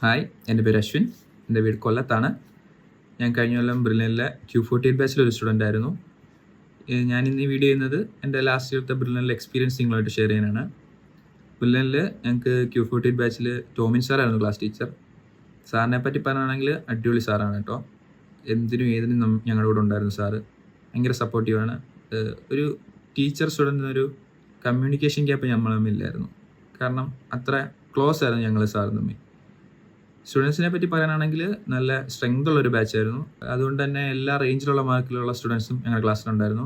Hi, എൻ്റെ പേര് അശ്വിൻ. എൻ്റെ വീട് കൊല്ലത്താണ്. ഞാൻ കഴിഞ്ഞ കൊല്ലം ബ്രില്യനിലെ Q48 ബാച്ചിലൊരു സ്റ്റുഡൻ്റ് ആയിരുന്നു. ഞാനിന്ന് ഈ വീഡിയോ ചെയ്യുന്നത് എൻ്റെ ലാസ്റ്റ് ഇയറത്തെ ബ്രില്യനിലെ എക്സ്പീരിയൻസ് നിങ്ങളുമായിട്ട് ഷെയർ ചെയ്യാനാണ്. ബ്രില്യനിൽ ഞങ്ങൾക്ക് Q48 ബാച്ചിൽ ടോമിൻ സാറായിരുന്നു ക്ലാസ് ടീച്ചർ. സാറിനെ പറ്റി പറയുകയാണെങ്കിൽ അടിപൊളി സാറാണ് കേട്ടോ. എന്തിനും ഏതിനും ഞങ്ങളുടെ കൂടെ ഉണ്ടായിരുന്നു സാറ്. ഭയങ്കര സപ്പോർട്ടീവാണ്. ഒരു ടീച്ചർ സ്റ്റുഡൻറ്റിനൊരു കമ്മ്യൂണിക്കേഷൻ ഗ്യാപ്പ് നമ്മൾ തമ്മിലില്ലായിരുന്നു. കാരണം അത്ര ക്ലോസ് ആയിരുന്നു ഞങ്ങൾ സാർ തമ്മിൽ. സ്റ്റുഡൻസിനെ പറ്റി പറയാനാണെങ്കിൽ നല്ല സ്ട്രെങ്ത് ഉള്ളൊരു ബാച്ചായിരുന്നു. അതുകൊണ്ട് തന്നെ എല്ലാ റേഞ്ചിലുള്ള മാർക്കിലുള്ള സ്റ്റുഡൻസും ഞങ്ങളുടെ ക്ലാസ്സിലുണ്ടായിരുന്നു.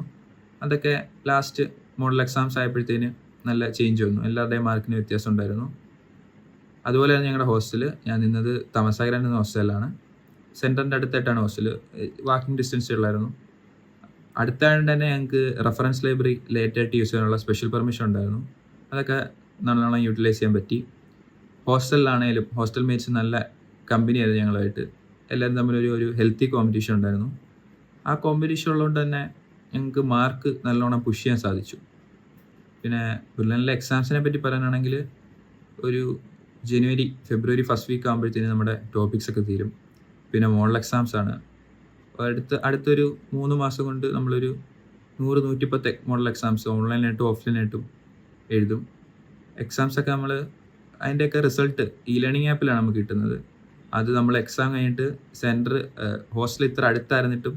അതൊക്കെ ലാസ്റ്റ് മോഡൽ എക്സാംസ് ആയപ്പോഴത്തേന് നല്ല ചേഞ്ച് വന്നു. എല്ലാവരുടെയും മാർക്കിന് വ്യത്യാസം ഉണ്ടായിരുന്നു. അതുപോലെ തന്നെ ഞങ്ങളുടെ ഹോസ്റ്റൽ, ഞാൻ നിന്നത് തമസാഗരൻ എന്ന ഹോസ്റ്റലിലാണ്. സെൻറ്ററിൻ്റെ അടുത്തായിട്ടാണ് ഹോസ്റ്റൽ. വാക്കിംഗ് ഡിസ്റ്റൻസ് ഉള്ളായിരുന്നു. അടുത്തായതുകൊണ്ട് തന്നെ ഞങ്ങൾക്ക് റെഫറൻസ് ലൈബ്രറി ലേറ്റായിട്ട് യൂസ് ചെയ്യാനുള്ള സ്പെഷ്യൽ പെർമിഷൻ ഉണ്ടായിരുന്നു. അതൊക്കെ നല്ലോണം യൂട്ടിലൈസ് ചെയ്യാൻ പറ്റി. ഹോസ്റ്റലിലാണേലും ഹോസ്റ്റൽ മേറ്റ്സ് നല്ല കമ്പനിയായിരുന്നു ഞങ്ങളുമായിട്ട്. എല്ലാവരും തമ്മിലൊരു ഹെൽത്തി കോമ്പറ്റീഷൻ ഉണ്ടായിരുന്നു. ആ കോമ്പറ്റീഷൻ ഉള്ളതുകൊണ്ട് തന്നെ ഞങ്ങൾക്ക് മാർക്ക് നല്ലോണം പുഷ് ചെയ്യാൻ സാധിച്ചു. പിന്നെ ബ്രില്യനിലെ എക്സാംസിനെ പറ്റി പറയാനാണെങ്കിൽ ഒരു ഫെബ്രുവരി ഫസ്റ്റ് വീക്ക് ആകുമ്പോഴത്തേനും നമ്മുടെ ടോപ്പിക്സൊക്കെ തീരും. പിന്നെ മോഡൽ എക്സാംസാണ്. അടുത്തൊരു 3 മാസം കൊണ്ട് നമ്മളൊരു 100-110 മോഡൽ എക്സാംസ് ഓൺലൈനായിട്ടും ഓഫ്ലൈനായിട്ടും എഴുതും. എക്സാംസൊക്കെ നമ്മൾ അതിൻ്റെയൊക്കെ റിസൾട്ട് ലേണിംഗ് ആപ്പിലാണ് നമുക്ക് കിട്ടുന്നത്. അത് നമ്മൾ എക്സാം കഴിഞ്ഞിട്ട് സെൻറ്റർ ഹോസ്റ്റൽ ഇത്ര അടുത്തായിരുന്നിട്ടും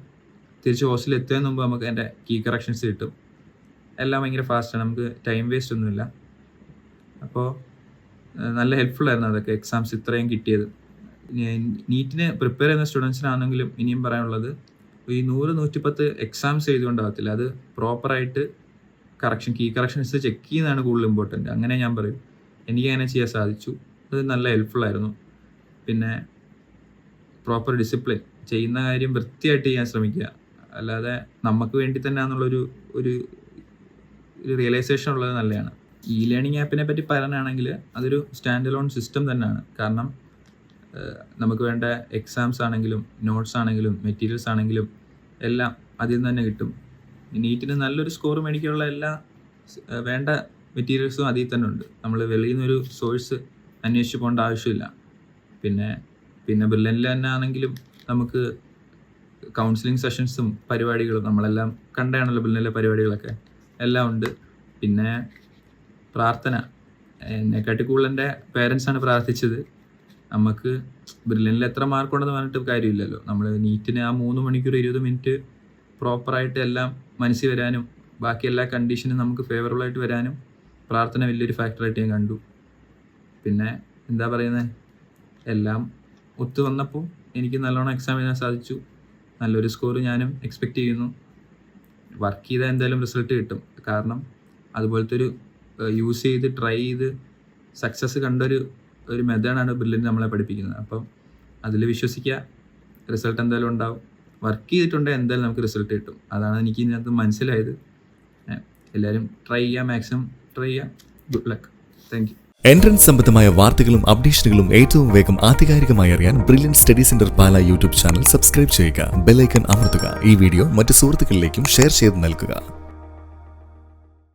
തിരിച്ച് ഹോസ്റ്റലിൽ എത്തുന്നതിന് മുമ്പ് നമുക്ക് അതിൻ്റെ കീ കറക്ഷൻസ് കിട്ടും. എല്ലാം ഭയങ്കര ഫാസ്റ്റാണ്, നമുക്ക് ടൈം വേസ്റ്റ് ഒന്നുമില്ല. അപ്പോൾ നല്ല ഹെൽപ്ഫുള്ളായിരുന്നു അതൊക്കെ, എക്സാംസ് ഇത്രയും കിട്ടിയത്. നീറ്റിന് പ്രിപ്പയർ ചെയ്യുന്ന സ്റ്റുഡൻസിനാണെങ്കിലും ഇനിയും പറയാനുള്ളത്, ഈ 100-110 എക്സാംസ് എഴുതുകൊണ്ടാകത്തില്ല. അത് പ്രോപ്പറായിട്ട് കീ കറക്ഷൻസ് ചെക്ക് ചെയ്യുന്നതാണ് കൂടുതൽ ഇമ്പോർട്ടൻറ്റ്. അങ്ങനെ ഞാൻ പറയും. എനിക്ക് അങ്ങനെ ചെയ്യാൻ സാധിച്ചു. അത് നല്ല ഹെൽപ്ഫുള്ളായിരുന്നു. പിന്നെ പ്രോപ്പർ ഡിസിപ്ലിൻ, ചെയ്യുന്ന കാര്യം വൃത്തിയായിട്ട് ചെയ്യാൻ ശ്രമിക്കുക. അല്ലാതെ നമുക്ക് വേണ്ടി തന്നെ എന്നുള്ളൊരു റിയലൈസേഷൻ ഉള്ളത് നല്ലതാണ്. ലേണിംഗ് ആപ്പിനെ പറ്റി പറയാനാണെങ്കിൽ അതൊരു സ്റ്റാൻഡ് അലോൺ സിസ്റ്റം തന്നെയാണ്. കാരണം നമുക്ക് വേണ്ട എക്സാംസ് ആണെങ്കിലും നോട്ട്സ് ആണെങ്കിലും മെറ്റീരിയൽസ് ആണെങ്കിലും എല്ലാം അതിൽ നിന്ന് തന്നെ കിട്ടും. നീറ്റിന് നല്ലൊരു സ്കോർ മേടിക്കാനുള്ള എല്ലാ വേണ്ട മെറ്റീരിയൽസും അതിൽ തന്നെ ഉണ്ട്. നമ്മൾ വെളിയിൽ നിന്നൊരു സോഴ്സ് അന്വേഷിച്ച് പോകേണ്ട ആവശ്യമില്ല. പിന്നെ ബ്രില്യനിൽ തന്നെ ആണെങ്കിലും നമുക്ക് കൗൺസിലിംഗ് സെഷൻസും പരിപാടികളും നമ്മളെല്ലാം കണ്ടാണല്ലോ ബ്രില്യനിലെ പരിപാടികളൊക്കെ എല്ലാം ഉണ്ട്. പിന്നെ പ്രാർത്ഥന, എന്നെക്കാട്ടി കൂടുതൽ എൻ്റെ പേരൻസാണ് പ്രാർത്ഥിച്ചത്. നമുക്ക് ബ്രില്യനിൽ എത്ര മാർക്കുണ്ടെന്ന് പറഞ്ഞിട്ട് കാര്യമില്ലല്ലോ. നമ്മൾ നീറ്റിന് ആ 3 മണിക്കൂർ 20 മിനിറ്റ് പ്രോപ്പറായിട്ട് എല്ലാം മനസ്സിൽ വരാനും ബാക്കി എല്ലാ കണ്ടീഷനും നമുക്ക് ഫേവറബിളായിട്ട് വരാനും പ്രാർത്ഥന വലിയൊരു ഫാക്ടറായിട്ട് ഞാൻ കണ്ടു. പിന്നെ എന്താ പറയുന്നത്, എല്ലാം ഒത്തു വന്നപ്പോൾ എനിക്ക് നല്ലോണം എക്സാം എഴുതാൻ സാധിച്ചു. നല്ലൊരു സ്കോർ ഞാനും എക്സ്പെക്റ്റ് ചെയ്യുന്നു. വർക്ക് ചെയ്താൽ എന്തായാലും റിസൾട്ട് കിട്ടും. കാരണം അതുപോലത്തെ ഒരു യൂസ് ചെയ്ത് ട്രൈ ചെയ്ത് സക്സസ് കണ്ടൊരു മെത്തേഡാണ് ബ്രില്യൻ നമ്മളെ പഠിപ്പിക്കുന്നത്. അപ്പം അതിൽ വിശ്വസിക്കുക, റിസൾട്ട് എന്തായാലും ഉണ്ടാവും. വർക്ക് ചെയ്തിട്ടുണ്ടെങ്കിൽ എന്തായാലും നമുക്ക് റിസൾട്ട് കിട്ടും. അതാണ് എനിക്ക് ഇതിനകത്ത് മനസ്സിലായത്. എല്ലാവരും ട്രൈ ചെയ്യുക, മാക്സിമം ട്രൈ ചെയ്യുക. Good luck. Thank you. Entrance സംബന്ധമായ വാർത്തകളും അപ്ഡേഷനുകളും ഏറ്റവും വേഗം ആധികാരികമായി അറിയാൻ ബ്രില്യൻ സ്റ്റഡി സെന്റർ പാല യൂട്യൂബ് ചാനൽ സബ്സ്ക്രൈബ് ചെയ്യുക. ബെൽ ഐക്കൺ അമർത്തുക. ഈ വീഡിയോ മറ്റു സുഹൃത്തുക്കളിലേക്കും ഷെയർ ചെയ്ത് നൽകുക.